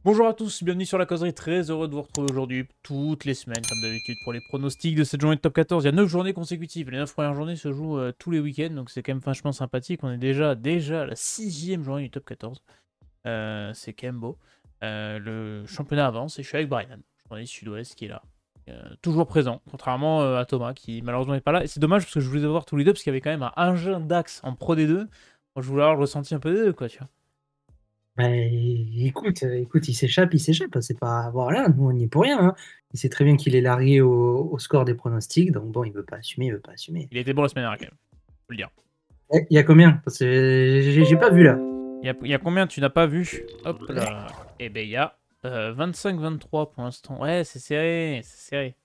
Bonjour à tous, bienvenue sur la causerie, très heureux de vous retrouver aujourd'hui, toutes les semaines comme d'habitude pour les pronostics de cette journée de top 14. Il y a 9 journées consécutives, les 9 premières journées se jouent tous les week-ends, donc c'est quand même vachement sympathique. On est déjà à la 6e journée du top 14, c'est quand même beau. Le championnat avance et je suis avec Brian, journaliste sud-ouest qui est là. Toujours présent, contrairement à Thomas qui malheureusement n'est pas là. Et c'est dommage parce que je voulais les avoir tous les deux parce qu'il y avait quand même un jeu d'Axe en Pro D2. Moi je voulais avoir le ressenti un peu des deux, quoi, tu vois. Bah, écoute, il s'échappe, il s'échappe. C'est pas, voilà, nous on n'y est pour rien, hein. Il sait très bien qu'il est largué au score des pronostics, donc bon, il veut pas assumer, il veut pas assumer. Il était bon la semaine dernière quand même, faut le dire. Il y a combien? Parce que j'ai pas vu là. Il y a combien tu n'as pas vu? Hop là. Eh ben il y a 25-23 pour l'instant. Ouais, c'est serré, c'est serré.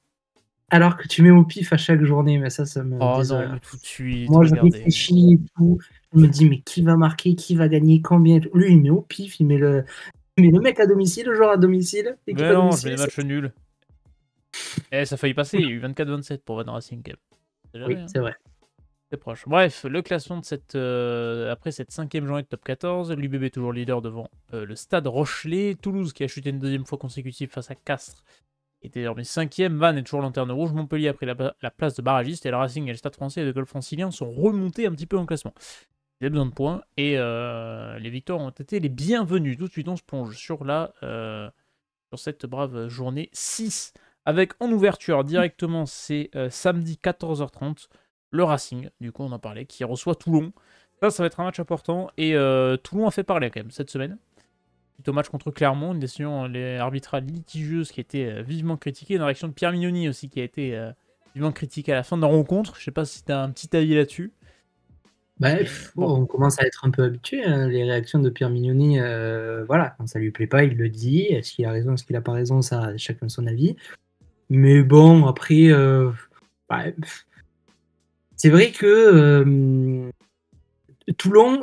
Alors que tu mets au pif à chaque journée, mais ça me Oh non, désole. mais tout de suite, Moi, je regardez. réfléchis et tout. Je me dis, mais qui va marquer, qui va gagner, combien et tout. Lui, il met au pif, il met le mec à domicile, le joueur à domicile, l'équipe Mais à non, je mets domicile. des matchs nuls. Eh, ça a failli passer, il y a eu 24-27 pour Van Racing quand même. C'est jamais, Oui, hein. c'est vrai. C'est proche. Bref, le classement de cette, après cette 5e journée de top 14, l'UBB toujours leader devant le Stade Rochelet. Toulouse qui a chuté une deuxième fois consécutive face à Castres était désormais 5e. Vannes est toujours lanterne rouge. Montpellier a pris la place de barragiste. Et le Racing et le Stade français et le Golfe francilien sont remontés un petit peu en classement. Ils avaient besoin de points. Et les victoires ont été les bienvenues. Tout de suite, on se plonge sur cette brave journée 6. Avec en ouverture directement, c'est samedi 14h30. Le Racing, du coup on en parlait, qui reçoit Toulon. Ça va être un match important. Et Toulon a fait parler quand même cette semaine. Suite au match contre Clermont, une décision arbitrale litigieuse qui a été vivement critiquée. Une réaction de Pierre Mignoni aussi qui a été vivement critiquée à la fin de la rencontre. Je sais pas si tu as un petit avis là-dessus. Bah, Mais bon, on commence à être un peu habitué, hein. Les réactions de Pierre Mignoni, voilà, quand ça lui plaît pas, il le dit. Est-ce qu'il a raison, est-ce qu'il a pas raison, ça, chacun son avis. Mais bon, après, bah, c'est vrai que Toulon,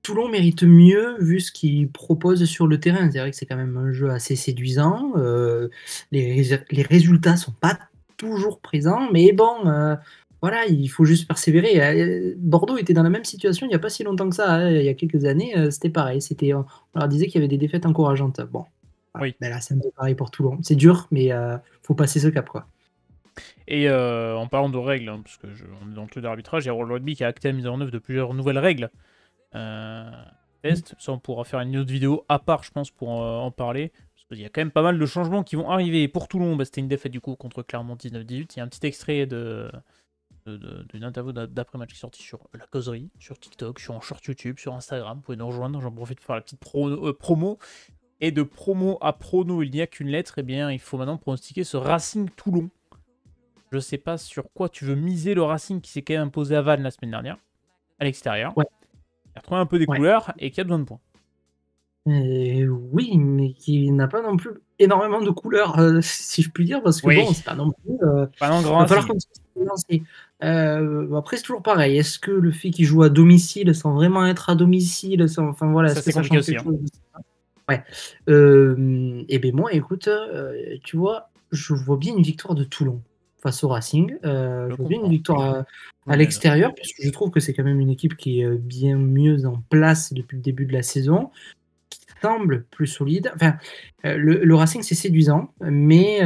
Toulon mérite mieux vu ce qu'il propose sur le terrain. C'est vrai que c'est quand même un jeu assez séduisant. Les résultats sont pas toujours présents, mais bon, voilà, il faut juste persévérer. Bordeaux était dans la même situation il n'y a pas si longtemps que ça, hein. Il y a quelques années, c'était pareil. On leur disait qu'il y avait des défaites encourageantes. Bon, voilà. oui. Ben là, c'est un peu pareil pour Toulon. C'est dur, mais faut passer ce cap, quoi. Et en parlant de règles, hein, parce que on est dans le truc d'arbitrage, il y a World Rugby qui a acté la mise en œuvre de plusieurs nouvelles règles. Test, ça on pourra faire une autre vidéo à part, je pense, pour en parler. Parce qu'il y a quand même pas mal de changements qui vont arriver. Et pour Toulon, bah, c'était une défaite du coup contre Clermont 19-18. Il y a un petit extrait d'une interview d'après-match qui est sortie sur la causerie, sur TikTok, sur un short YouTube, sur Instagram. Vous pouvez nous rejoindre, j'en profite pour faire la petite promo. Et de promo à prono, il n'y a qu'une lettre. Et bien, il faut maintenant pronostiquer ce Racing Toulon. Je sais pas sur quoi tu veux miser le Racing qui s'est quand même imposé à Vannes la semaine dernière, à l'extérieur. Ouais, Il a retrouvé un peu des ouais. couleurs et qui a besoin de points. Oui, mais qui n'a pas non plus énormément de couleurs, si je puis dire, parce que bon, Oui, c'est pas non plus. pas un grand Va falloir Racing. continuer à se lancer. Après, c'est toujours pareil. Est-ce que le fait qu'il joue à domicile, sans vraiment être à domicile, enfin voilà, Ça est-ce que c'est ça compliqué change aussi, quelque hein. chose? Ouais. Et ben moi, écoute, tu vois, je vois bien une victoire de Toulon face au Racing. Je Je vois bien une comprends. victoire Je me à le note. l'extérieur, puisque je trouve que c'est quand même une équipe qui est bien mieux en place depuis le début de la saison, semble plus solide. Enfin, le Racing, c'est séduisant, mais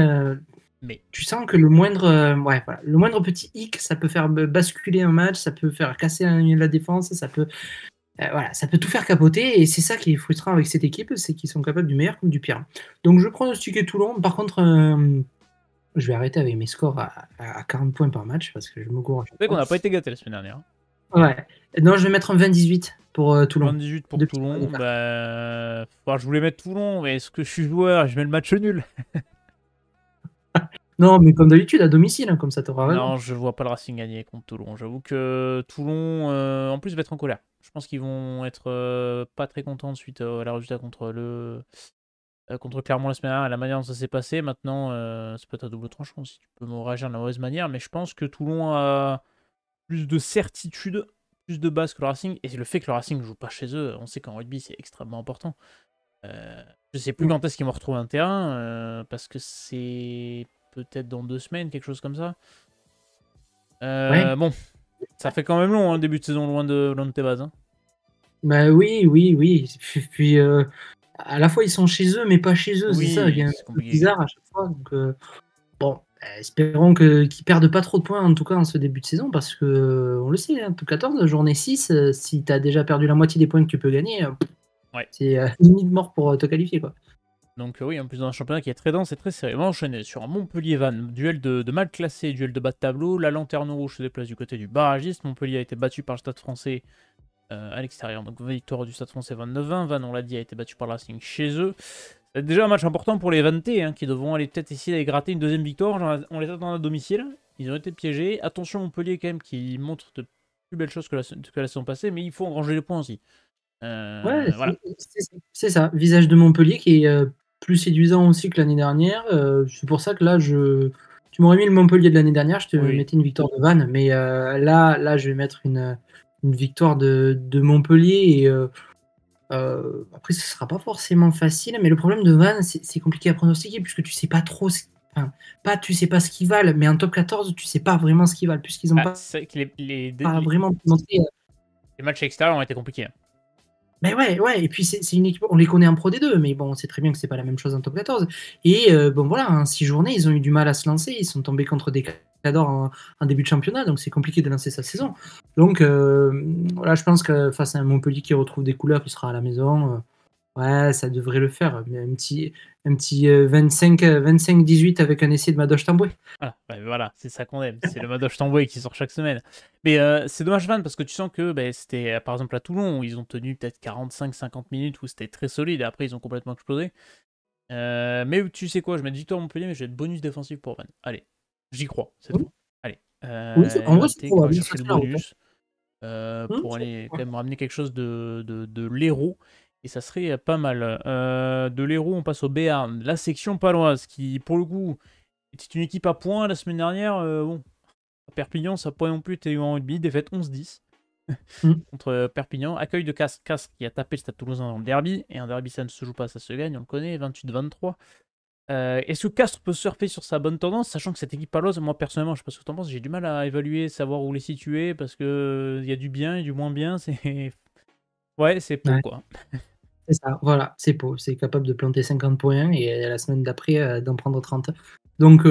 Mais tu sens que ouais, voilà, le moindre petit hic, ça peut faire basculer un match, ça peut faire casser la défense, voilà, ça peut tout faire capoter. Et c'est ça qui est frustrant avec cette équipe, c'est qu'ils sont capables du meilleur comme du pire. Donc je pronostiquais Toulon. Par contre, je vais arrêter avec mes scores à 40 points par match parce que je me cours à c'est chaque vrai qu'on fois. n'a pas été gâtés la semaine dernière, hein. Ouais. Non, je vais mettre un 20-18 pour Toulon. 28 pour Deux petits points Toulon. d'écart. Bah, je voulais mettre Toulon, mais est-ce que je suis joueur? Je mets le match nul. Non, mais comme d'habitude, à domicile, hein, comme ça, t'auras raison. Non, je vois pas le Racing gagner contre Toulon. J'avoue que Toulon, en plus, va être en colère. Je pense qu'ils vont être pas très contents suite à la résultat contre Clermont la semaine dernière, la manière dont ça s'est passé. Maintenant, c'est peut-être à double tranchant si tu peux me réagir de la mauvaise manière, mais je pense que Toulon a plus de certitude, plus de base que le Racing. Et le fait que le Racing ne joue pas chez eux, on sait qu'en rugby, c'est extrêmement important. Je sais plus Mm. quand est-ce qu'ils vont retrouver un terrain, parce que c'est peut-être dans 2 semaines, quelque chose comme ça. Ouais. Bon, ça fait quand même long, hein, début de saison loin de tes bases, hein. Bah oui, oui, oui. Puis, à la fois ils sont chez eux, mais pas chez eux, c'est ça qui est Oui, un c'est peu compliqué. bizarre à chaque fois. Donc, bon, espérons qu'ils perdent pas trop de points, en tout cas en ce début de saison, parce que on le sait, hein, top 14, journée 6, si tu as déjà perdu la moitié des points que tu peux gagner, Ouais. c'est limite mort pour te qualifier, quoi. Donc oui, en plus dans un championnat qui est très dense et très serré. On va enchaîner sur un Montpellier-Vannes, duel de mal classé, duel de bas de tableau. La lanterne rouge se déplace du côté du barragiste. Montpellier a été battu par le Stade français à l'extérieur. Donc victoire du Stade français 29-20. Vannes, on l'a dit, a été battu par le Racing chez eux. C'est déjà un match important pour les Vannetais, hein, qui devront aller peut-être essayer d'aller gratter une deuxième victoire. On les attend à domicile. Ils ont été piégés. Attention Montpellier quand même qui montre de plus belles choses que la saison passée, mais il faut engranger les points aussi. Ouais, Voilà. c'est ça. Visage de Montpellier qui est plus séduisant aussi que l'année dernière. C'est pour ça que là, tu m'aurais mis le Montpellier de l'année dernière, je te Oui. mettais une victoire de Vannes. Mais là, je vais mettre une victoire de Montpellier. Et après, ce sera pas forcément facile. Mais le problème de Vannes, c'est compliqué à pronostiquer puisque tu sais pas trop. Enfin, pas tu sais pas ce qu'ils valent, mais en top 14, tu sais pas vraiment ce qu'ils valent puisqu'ils n'ont Ah, pas, c'est vrai que pas vraiment montré. les matchs extérieurs ont été compliqués, hein. Mais ouais, et puis c'est une équipe, on les connaît en Pro D2, mais bon, on sait très bien que c'est pas la même chose en top 14. Et bon voilà, en 6 journées, ils ont eu du mal à se lancer, ils sont tombés contre des cadors en début de championnat, donc c'est compliqué de lancer sa saison. Donc voilà, je pense que face à un Montpellier qui retrouve des couleurs, qui sera à la maison, ouais, ça devrait le faire. Mais un petit 25-18 avec un essai de Madoche Tamboué. Voilà, bah, voilà, c'est ça qu'on aime. C'est le Madoche Tamboy qui sort chaque semaine. Mais c'est dommage, Van, parce que tu sens que bah, c'était, par exemple, à Toulon, où ils ont tenu peut-être 45-50 minutes, où c'était très solide, et après, ils ont complètement explosé. Mais tu sais quoi, je mets victoire Montpellier, mais je vais être bonus défensif pour Van. Allez, j'y crois, cette Oui, fois. Allez, oui, en les vrai, c'est Vannetais qui va probable, ça chercher le tient la route, hein. bonus pour aller quand même ramener quelque chose de l'Hérault. Et ça serait pas mal. De l'Hérault, on passe au Béarn, la section paloise, qui, pour le coup, c'était une équipe à points la semaine dernière. Bon, Perpignan, ça n'a pas non plus été en rugby. Défaite 11-10 Mm. contre Perpignan. Accueil de Castres. Castres qui a tapé le Stade Toulousain dans le derby. Et un derby, ça ne se joue pas, ça se gagne. On le connaît, 28-23. Est-ce que Castres peut surfer sur sa bonne tendance, sachant que cette équipe paloise, moi personnellement, je sais pas ce que tu en penses, j'ai du mal à évaluer, savoir où les situer, parce que il y a du bien et du moins bien. C'est ouais, c'est Pau Ouais. quoi. C'est ça, voilà, c'est Pau. C'est capable de planter 50 points et la semaine d'après, d'en prendre 30. Donc,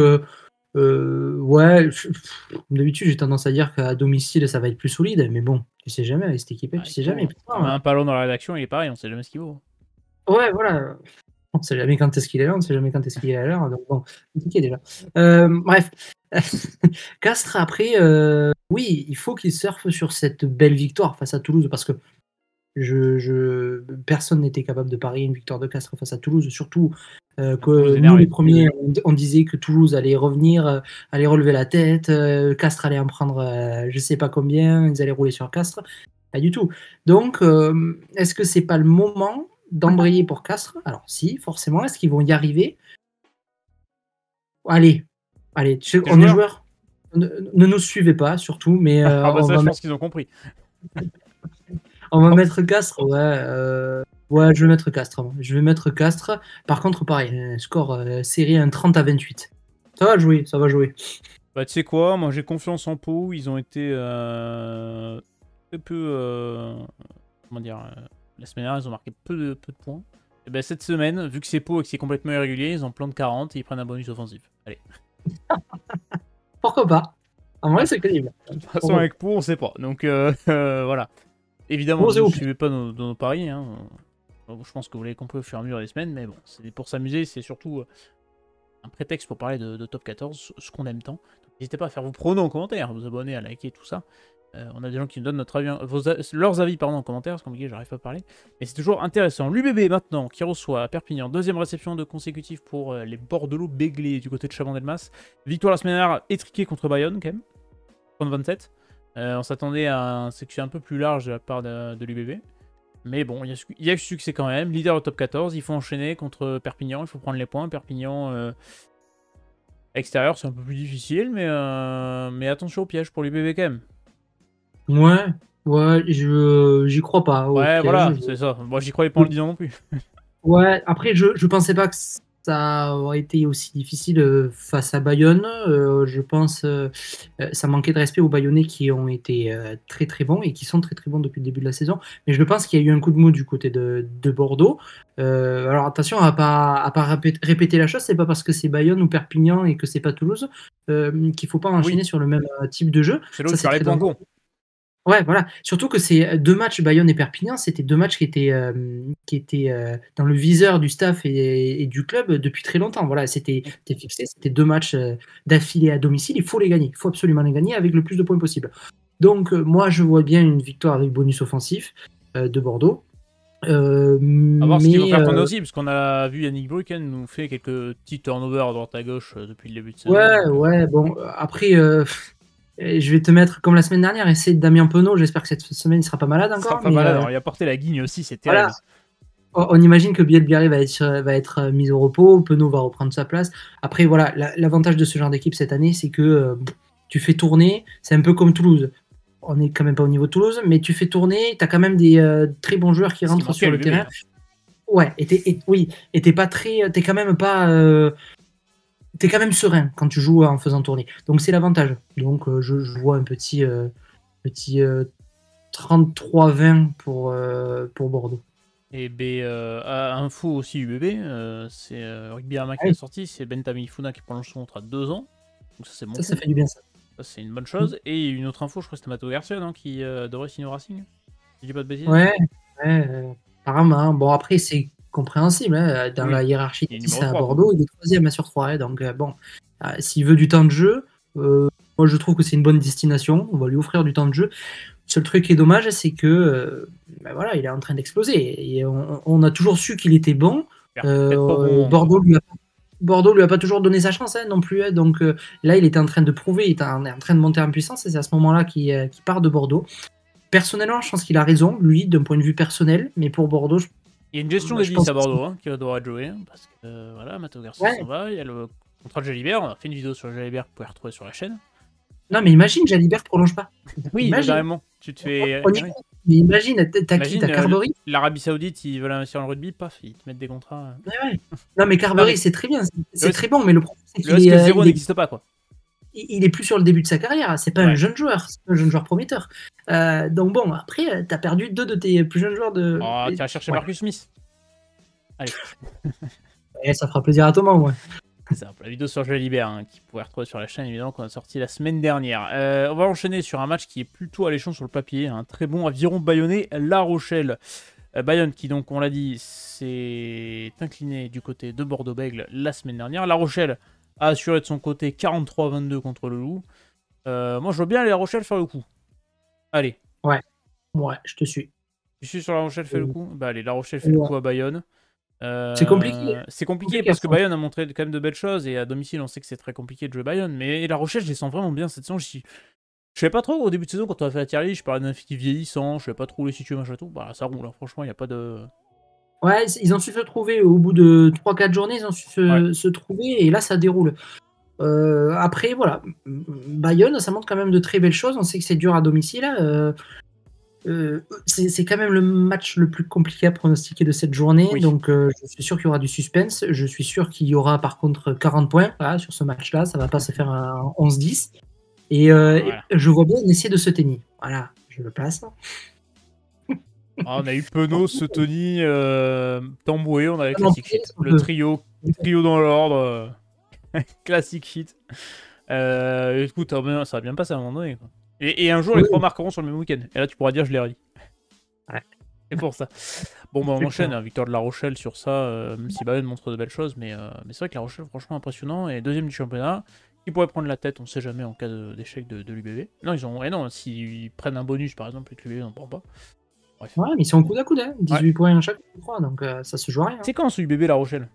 ouais, d'habitude, j'ai tendance à dire qu'à domicile, ça va être plus solide, mais bon, tu sais jamais avec cette équipe, Ah, tu il sais jamais. faut. On a Pourtant, un ballon dans la rédaction, il est pareil, on sait jamais ce qu'il vaut. ouais, voilà, on sait jamais quand est-ce qu'il est là, on sait jamais quand est-ce qu'il est à l'heure, donc bon, compliqué déjà. Bref, Castres après, oui, il faut qu'il surfe sur cette belle victoire face à Toulouse parce que personne n'était capable de parier une victoire de Castres face à Toulouse, surtout Toulouse que nous, les énervé. premiers, on disait que Toulouse allait revenir, allait relever la tête, Castres allait en prendre je sais pas combien, ils allaient rouler sur Castres. Pas du tout. Donc, est-ce que c'est pas le moment d'embrayer pour Castres? Alors, si, forcément. Est-ce qu'ils vont y arriver? Allez, allez, Tes on est joueurs. joueurs. Ne nous suivez pas, surtout, mais Ah bah ça, je pense qu'ils ont compris. on va Oh, mettre Castres, ouais. Ouais, je vais mettre Castres, moi. Je vais mettre Castres. Par contre, pareil, score série un 30-28. Ça va jouer, ça va jouer. bah tu sais quoi, moi j'ai confiance en Pau, ils ont été très peu... comment dire la semaine dernière, ils ont marqué peu de points. Et ben cette semaine, vu que c'est Pau et que c'est complètement irrégulier, ils en plantent 40 et ils prennent un bonus offensif. Allez. Pourquoi pas? En vrai, Ouais. c'est crédible. De toute façon, avec Pau, on sait pas. Donc voilà. Évidemment, Bon, ne c'est nous au suivez pas dans nos paris, hein. Je pense que vous l'avez compris au fur et à mesure des semaines, mais bon, c'est pour s'amuser, c'est surtout un prétexte pour parler de top 14, ce qu'on aime tant. Donc, n'hésitez pas à faire vos pronos en commentaire, vous abonner, à liker, tout ça. On a des gens qui nous donnent notre avis, leurs avis en commentaire, c'est compliqué, j'arrive pas à parler. Mais c'est toujours intéressant. L'UBB maintenant, qui reçoit à Perpignan, deuxième réception de consécutif pour les Bordelot Béglés du côté de Chabandelmas. Victoire la semaine dernière, étriquée contre Bayonne quand même, 30-27. On s'attendait à un succès un peu plus large de la part de l'UBB. Mais bon, il y a du succès quand même. Leader au top 14, il faut enchaîner contre Perpignan, il faut prendre les points. Perpignan extérieur, c'est un peu plus difficile, mais attention au piège pour l'UBB quand même. Ouais, ouais, j'y crois pas au Ouais, piège. voilà, c'est ça. Moi, j'y croyais pas en le disant non plus. Ouais, après, je pensais pas que ça aurait été aussi difficile face à Bayonne. Je pense ça manquait de respect aux Bayonnais qui ont été très très bons et qui sont très très bons depuis le début de la saison. Mais je pense qu'il y a eu un coup de mou du côté de Bordeaux. Alors attention à pas répéter la chose, c'est pas parce que c'est Bayonne ou Perpignan et que c'est pas Toulouse qu'il faut pas enchaîner Oui, sur le même type de jeu. c'est là où Ça tu c'est perds les très points dangereux. cons. Ouais, voilà. Surtout que ces 2 matchs Bayonne et Perpignan, c'était 2 matchs qui étaient, dans le viseur du staff et du club depuis très longtemps. Voilà, c'était fixé, c'était 2 matchs, d'affilée à domicile, il faut les gagner. Il faut absolument les gagner avec le plus de points possible. Donc moi, je vois bien une victoire avec bonus offensif, de Bordeaux. À voir ce qu'ils vont Mais faire tourner aussi, parce qu'on a vu Yannick Bruyken nous fait quelques petits turnovers à droite à gauche depuis le début de saison. ouais, Donc, ouais, bon, après, je vais te mettre comme la semaine dernière, essayer de Damien Penaud. J'espère que cette semaine, il sera pas malade il sera encore, pas mais malade. Alors, il a porté la guigne aussi, c'est voilà. terrible. On imagine que Bielbiarré va être mis au repos, Penaud va reprendre sa place. Après, voilà, l'avantage de ce genre d'équipe cette année, c'est que tu fais tourner, c'est un peu comme Toulouse. On n'est quand même pas au niveau de Toulouse, mais tu fais tourner, tu as quand même des très bons joueurs qui Ce qui rentrent manquait sur à le l'UBB. terrain. Ouais, oui, et t'es pas très, t'es quand même pas, t'es quand même serein quand tu joues en faisant tourner. Donc c'est l'avantage. Donc je vois un petit 33-20 pour Bordeaux. Et info aussi UBB, c'est Rugby Arma Ah qui a oui, sorti, c'est Bentami Ifuna qui prolonge son contrat de 2 ans. Donc ça c'est bon ça coup. fait du bien ça. Ça c'est une bonne chose. Et une autre info, je crois que c'était Matteo Garcia non, qui devrait signer au Racing. Je dis pas de bêtises. Ouais, ouais, apparemment. Bon, après, c'est compréhensible, hein. Dans la Oui, hiérarchie il est des 10 numéro à 3 quoi. Bordeaux, il est troisième sur 3. Donc, bon, s'il veut du temps de jeu, moi, je trouve que c'est une bonne destination. On va lui offrir du temps de jeu. Le seul truc qui est dommage, c'est que ben voilà, il est en train d'exploser. Et on a toujours su qu'il était bon. Peut-être pas bon encore. Bordeaux lui a pas toujours donné sa chance hein, non plus. Hein. Donc là, il était en train de prouver, il était en train de monter en puissance. Et c'est à ce moment-là qu'il part de Bordeaux. Personnellement, je pense qu'il a raison, lui, d'un point de vue personnel, mais pour Bordeaux, Il y a une gestion je des 10 pense à que Bordeaux hein, qui va devoir être jouée. Hein, parce que voilà, Matteo Garcia ouais. s'en va. Il y a le contrat de Jalibert. On a fait une vidéo sur Jalibert que vous pouvez retrouver sur la chaîne. Non, mais imagine, Jalibert prolonge pas. Oui, Imagine. carrément. Tu te fais. On y croit. Mais imagine, t'as qui? Imagine, T'as Carbery? l'Arabie Saoudite, ils veulent investir dans le rugby, paf, ils te mettent des contrats. Ouais, ouais. Non, mais Non, Carbery, mais c'est très bien, c'est le très bon, mais le problème, c'est qu'il risque est, zéro n'existe pas, quoi. il est plus sur le début de sa carrière. C'est pas un Ouais. jeune joueur, c'est pas un jeune joueur prometteur. Donc bon, après, t'as perdu 2 de tes plus jeunes joueurs de. Oh, tu vas chercher Ouais. Marcus Smith. Allez, Et ça fera plaisir à Thomas, ouais. c'est ça. La vidéo sur Jalibert, hein, qui pourrait retrouver sur la chaîne, évidemment, qu'on a sorti la semaine dernière. On va enchaîner sur un match qui est plutôt alléchant sur le papier. Un très bon aviron bayonnais, La Rochelle. Bayonne qui, donc, on l'a dit, s'est incliné du côté de Bordeaux-Bègles la semaine dernière. La Rochelle a assuré de son côté 43-22 contre le Loup. Moi, je vois bien aller La Rochelle faire le coup. Allez. Ouais, je te suis. Tu suis sur La Rochelle fait le coup. Bah allez, La Rochelle fait le coup à Bayonne. C'est compliqué. C'est compliqué parce que Bayonne a montré quand même de belles choses et à domicile on sait que c'est très compliqué de jouer Bayonne. Mais La Rochelle, je les sens vraiment bien cette saison. Je savais pas trop au début de saison quand on a fait la tier list, je parlais d'un effectif vieillissant, je savais pas trop les situer machin tout. Bah ça roule, hein. Franchement, il n'y a pas de. Ouais, ils ont su se trouver au bout de 3-4 journées, ils ont su Ouais. se trouver et là ça déroule. Après, voilà, Bayonne, ça montre quand même de très belles choses. On sait que c'est dur à domicile. C'est quand même le match le plus compliqué à pronostiquer de cette journée. Oui. Donc, je suis sûr qu'il y aura du suspense. Je suis sûr qu'il y aura par contre 40 points voilà, sur ce match-là. Ça va pas se faire un 11-10. Et Voilà. je vois bien essayer de se tenir. Voilà, je le place. Ah, on a eu Penaud, Sotoni, Tamboué, on a les Ah non, classic shit. Le trio dans l'ordre. Classic hit. Écoute, ça va bien passer à un moment donné. Quoi. Et un jour, les trois marqueront sur le même week-end. Et là, tu pourras dire, je l'ai redit. Ouais. C'est pour ça. Bon, bah, on enchaîne. Hein, victoire de La Rochelle sur ça, même si Bayonne montre de belles choses. Mais c'est vrai que La Rochelle, franchement, impressionnant. Et deuxième du championnat, qui pourrait prendre la tête, on sait jamais en cas d'échec de l'UBB. Non, non, s'ils prennent un bonus, par exemple, et que l'UBB n'en prend pas. Bref. Ouais, mais ils sont coude à coude. Hein. 18 points à chaque, je crois. Donc, ça se joue à rien. C'est quand ce UBB La Rochelle?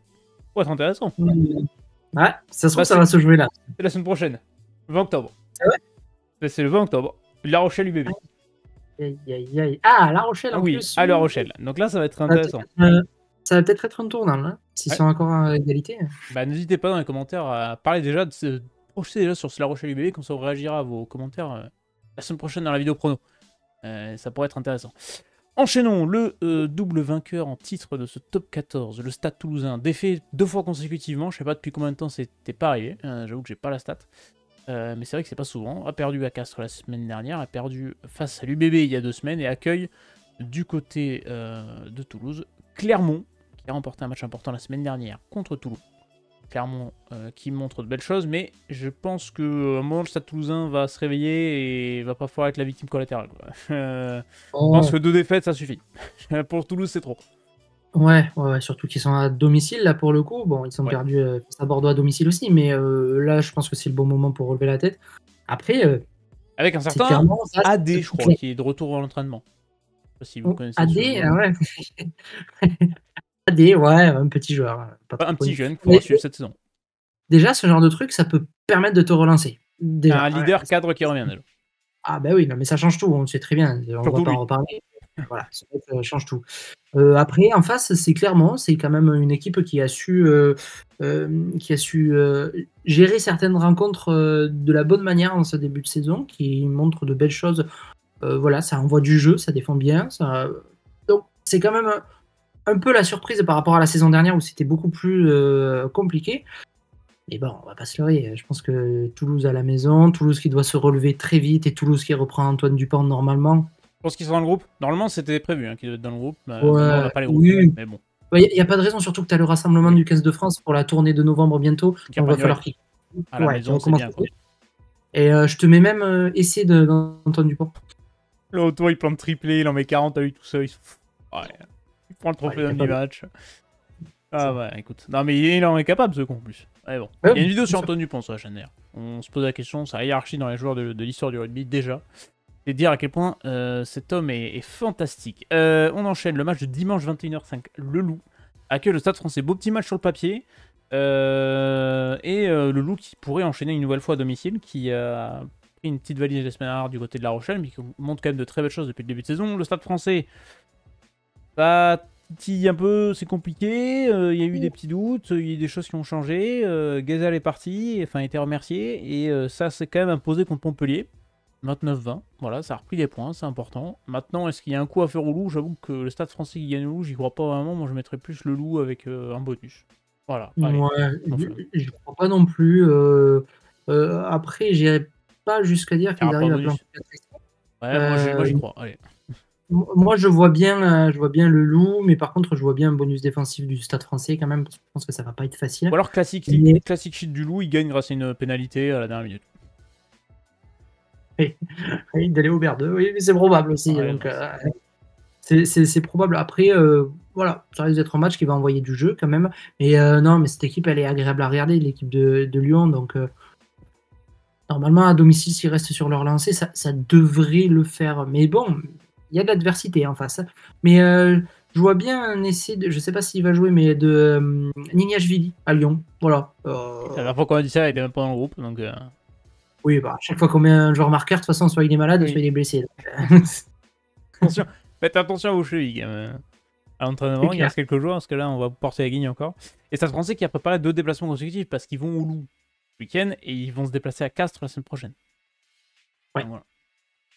Pourrait être intéressant. Ouais, ça se trouve, ça va se jouer là. C'est la semaine prochaine. 20 octobre. Ah ouais? C'est le 20 octobre. La Rochelle UBB. Aïe, aïe, aïe. Ah, La Rochelle en oui, plus. à La Rochelle. Donc là, ça va être intéressant. Ça va peut-être être un tournant, là, s'ils sont encore à égalité. Bah, n'hésitez pas dans les commentaires à parler déjà de se projeter déjà sur La Rochelle UBB, comme ça on réagira à vos commentaires la semaine prochaine dans la vidéo prono. Ça pourrait être intéressant. Enchaînons, le double vainqueur en titre de ce top 14, le Stade Toulousain, défait 2 fois consécutivement, je sais pas depuis combien de temps c'était pas arrivé, j'avoue que j'ai pas la stat, mais c'est vrai que c'est pas souvent, a perdu à Castres la semaine dernière, a perdu face à l'UBB il y a 2 semaines, et accueille du côté de Toulouse, Clermont, qui a remporté un match important la semaine dernière contre Toulouse. Clermont qui montre de belles choses, mais je pense qu'à un moment, le Stade Toulousain va se réveiller et va pas falloir être la victime collatérale. Je pense que 2 défaites, ça suffit. Pour Toulouse, c'est trop. Ouais, surtout qu'ils sont à domicile, là, pour le coup. Bon, ils ont perdu face à Bordeaux à domicile aussi, mais là, je pense que c'est le bon moment pour relever la tête. Après, avec un certain AD, je crois, qui est de retour à l'entraînement. Je sais pas si vous connaissez AD, ouais. AD, ouais, un petit joueur. Un petit jeune qu'il faudra suivre cette saison. Déjà, ce genre de truc, ça peut permettre de te relancer. Déjà, un leader cadre qui revient déjà. Ah bah oui, non, mais ça change tout, on le sait très bien. On va pas en reparler. Voilà, ça change tout. Après, en face, c'est Clermont, c'est quand même une équipe qui a su gérer certaines rencontres de la bonne manière en ce début de saison, qui montre de belles choses. Voilà, ça envoie du jeu, ça défend bien. Donc, c'est quand même un peu la surprise par rapport à la saison dernière où c'était beaucoup plus compliqué. Mais bon, on va pas se leurrer. Je pense que Toulouse à la maison, Toulouse qui doit se relever très vite et Toulouse qui reprend Antoine Dupont normalement. Je pense qu'ils sont dans le groupe. Normalement, c'était prévu qu'ils devaient être dans le groupe. Ouais, on n'a pas les groupes. Oui. Mais bon. Il n'y a pas de raison, surtout que tu as le rassemblement du 15 de France pour la tournée de novembre bientôt. Donc, va falloir qu'il. À la maison, c'est bien. Quoi. Et je te mets même essai d'Antoine Dupont. Le retour, il plante triplé, il en met 40 à lui tout seul. Il prend le trophée d'un demi-match. Ah ouais, écoute. Non, mais il en est capable, ce con, en plus. Ouais, bon. Il y a une vidéo sur Antoine Dupont sur la chaîne d'ailleurs. On se pose la question, sa hiérarchie dans les joueurs de l'histoire du rugby, déjà. Et dire à quel point cet homme est fantastique. On enchaîne le match de dimanche 21h05. Le Loup accueille le Stade Français. Beau petit match sur le papier. Le Loup qui pourrait enchaîner une nouvelle fois à domicile, qui a pris une petite valise la semaine dernière du côté de La Rochelle, mais qui montre quand même de très belles choses depuis le début de saison. Le Stade Français, bah, un peu, c'est compliqué. Il y a eu des petits doutes, il y a eu des choses qui ont changé. Gazal est parti, enfin, a été remercié, et ça s'est quand même imposé contre Montpellier. 29-20, voilà, ça a repris des points, c'est important. Maintenant, est-ce qu'il y a un coup à faire au Loup? J'avoue que le Stade Français qui gagne au Loup, j'y crois pas vraiment. Moi, je mettrais plus le Loup avec un bonus. Voilà. Allez, je crois pas non plus. Après, j'irai pas jusqu'à dire qu'ils arrivent à planter. Ouais, moi j'y crois. Allez. Moi, je vois bien le Loup, mais par contre, je vois bien un bonus défensif du Stade Français quand même, parce que je pense que ça va pas être facile. Ou alors classique shit du Loup, il gagne grâce à une pénalité à la dernière minute. Oui, d'aller au Berdeux, oui, mais c'est probable aussi. Ouais, donc, c'est probable. Après, voilà, ça risque d'être un match qui va envoyer du jeu quand même. Mais non, mais cette équipe, elle est agréable à regarder, l'équipe de Lyon. Donc, normalement, à domicile, s'ils restent sur leur lancée, ça devrait le faire. Mais bon, il y a de l'adversité en face. Mais je vois bien un essai, je ne sais pas s'il va jouer, mais de Nignashvili à Lyon. Voilà. La dernière fois qu'on a dit ça, il était même pas dans le groupe. Donc, Oui, bah, à chaque fois qu'on met un joueur marqueur, de toute façon, soit il est malade, soit il est blessé. Attention, faites attention à vos chevilles. À l'entraînement, il reste quelques jours, parce que là, on va porter la guigne encore. Et Stade Français qui a préparé 2 déplacements consécutifs, parce qu'ils vont au Loup le week-end, et ils vont se déplacer à Castres la semaine prochaine. Ouais. Voilà.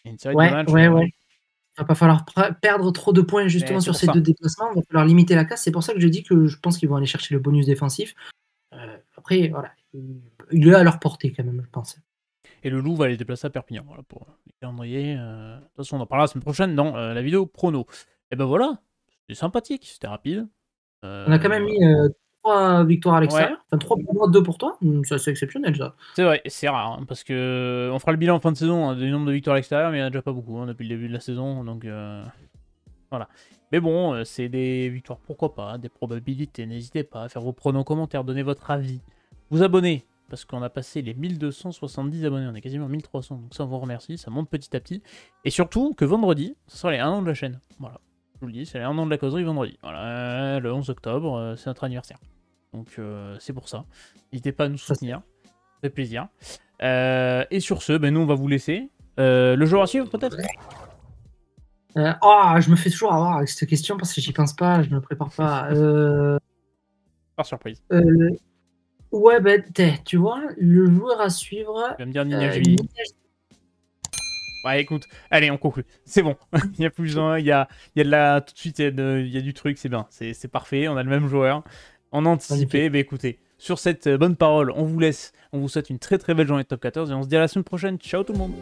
Il y a une série de matchs. Ouais. Il va pas falloir perdre trop de points justement sur ces 2 déplacements. Il va falloir limiter la casse. C'est pour ça que je dis que je pense qu'ils vont aller chercher le bonus défensif. Après, voilà, il est à leur portée quand même, je pense. Et le Loup va aller déplacer à Perpignan. Voilà pour les calendriers. De toute façon, on en parlera la semaine prochaine dans la vidéo prono. Et ben voilà, c'était sympathique, c'était rapide. On a quand même mis 3 victoires à l'extérieur. Enfin, 3 pour moi, 2 pour toi. C'est assez exceptionnel, ça. C'est vrai, c'est rare, hein, parce que on fera le bilan en fin de saison du nombre de victoires à l'extérieur, mais il n'y en a déjà pas beaucoup depuis le début de la saison. Donc voilà. Mais bon, c'est des victoires, pourquoi pas, des probabilités. N'hésitez pas à faire vos pronos en commentaire, donner votre avis. Vous abonner, parce qu'on a passé les 1270 abonnés, on est quasiment 1300, donc ça on vous remercie, ça monte petit à petit. Et surtout que vendredi, ce sera les 1 an de la chaîne. Voilà, je vous le dis, c'est les 1 an de la causerie vendredi. Voilà, le 11 octobre, c'est notre anniversaire. Donc c'est pour ça. N'hésitez pas à nous soutenir, ça fait plaisir. Et sur ce, nous on va vous laisser. Le joueur à suivre peut-être? Je me fais toujours avoir avec cette question parce que j'y pense pas, je me prépare pas. Par surprise. Ouais, tu vois, le joueur à suivre. Tu vas me dire Nignashvili. Bah écoute, allez, on conclut. C'est bon. Il y a plus besoin. Il y a de la... Tout de suite, il y a du truc. C'est bien. C'est parfait. On a le même joueur. On a anticipé. Bah écoutez, sur cette bonne parole, on vous laisse. On vous souhaite une très très belle journée de top 14 et on se dit à la semaine prochaine. Ciao tout le monde.